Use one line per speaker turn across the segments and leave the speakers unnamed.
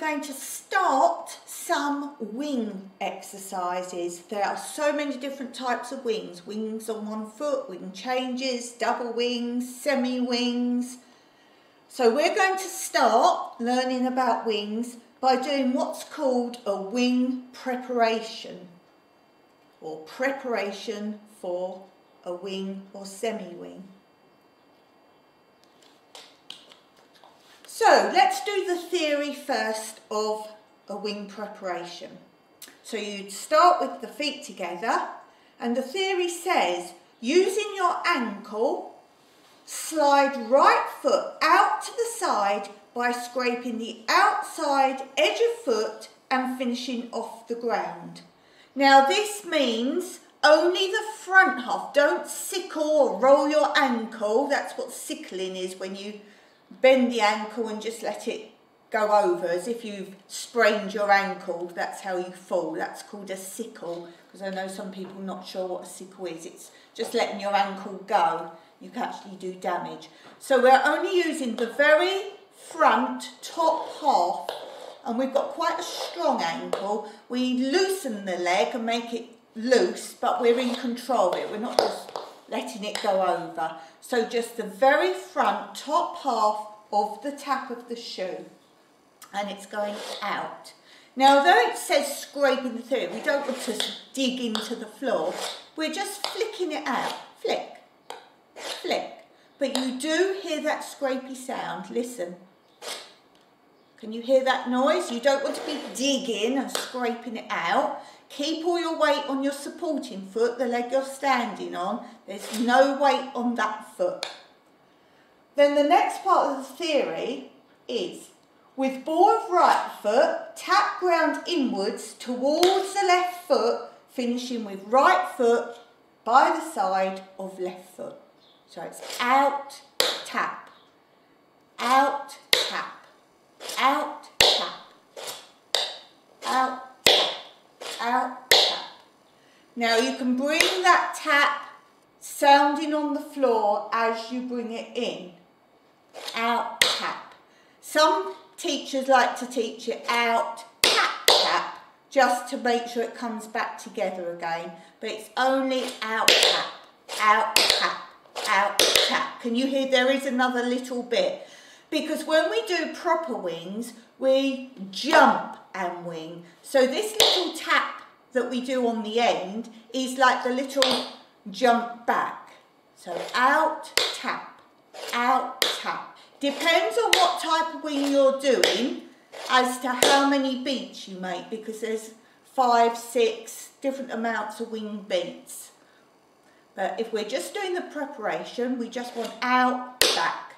going to start some wing exercises. There are so many different types of wings. Wings on one foot, wing changes, double wings, semi-wings. So we're going to start learning about wings by doing what's called a wing preparation, or preparation for a wing or semi-wing. So let's do the theory first of a wing preparation. So you'd start with the feet together, and the theory says using your ankle, slide right foot out to the side by scraping the outside edge of foot and finishing off the ground. Now this means only the front half. Don't sickle or roll your ankle. That's what sickling is, when you bend the ankle and just let it go over as if you've sprained your ankle. That's how you fall. That's called a sickle, because I know some people are not sure what a sickle is. It's just letting your ankle go. You can actually do damage. So we're only using the very front top half, and we've got quite a strong ankle. We loosen the leg and make it loose, but we're in control of it. We're not just letting it go over. So just the very front top half of the tap of the shoe, and it's going out. Now though it says scraping the theory, we don't want to dig into the floor. We're just flicking it out. Flick, flick. But you do hear that scrapey sound. Listen. Can you hear that noise? You don't want to be digging and scraping it out. Keep all your weight on your supporting foot, the leg you're standing on. There's no weight on that foot. Then the next part of the theory is, with ball of right foot, tap ground inwards towards the left foot, finishing with right foot by the side of left foot. So it's out, tap, out, tap, out, tap, out, tap, out, tap. Now you can bring that tap sounding on the floor as you bring it in. Out, tap. Some teachers like to teach it out, tap, tap, just to make sure it comes back together again. But it's only out, tap, out, tap, out, tap. Can you hear there is another little bit? Because when we do proper wings, we jump and wing. So this little tap that we do on the end is like the little jump back. So out, tap, out, tap. Depends on what type of wing you're doing as to how many beats you make, because there's 5, 6 different amounts of wing beats. But if we're just doing the preparation, we just want out, back,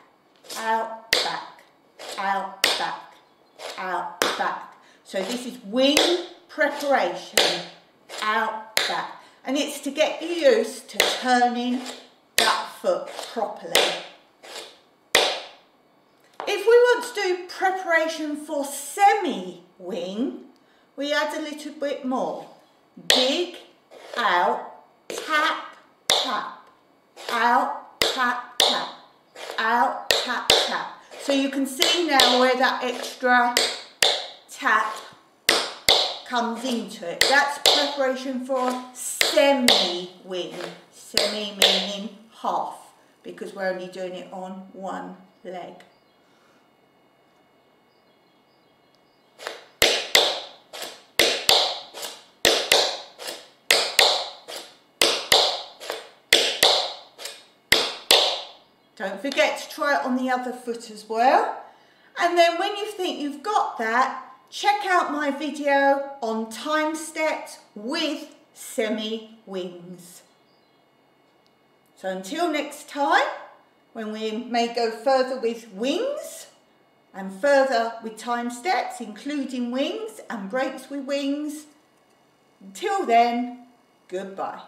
out, back, out, back, out, back. So this is wing preparation, out, back. And it's to get you used to turning that foot properly. If we want to do preparation for semi-wing, we add a little bit more. Dig, out, tap, tap, out, tap, tap, out, tap, tap. So you can see now where that extra tap comes into it. That's preparation for semi-wing. Semi meaning half, because we're only doing it on one leg. Don't forget to try it on the other foot as well. And then when you think you've got that, check out my video on Timesteps with semi-wings. So until next time, when we may go further with wings and further with Timesteps, including wings and breaks with wings. Until then, goodbye.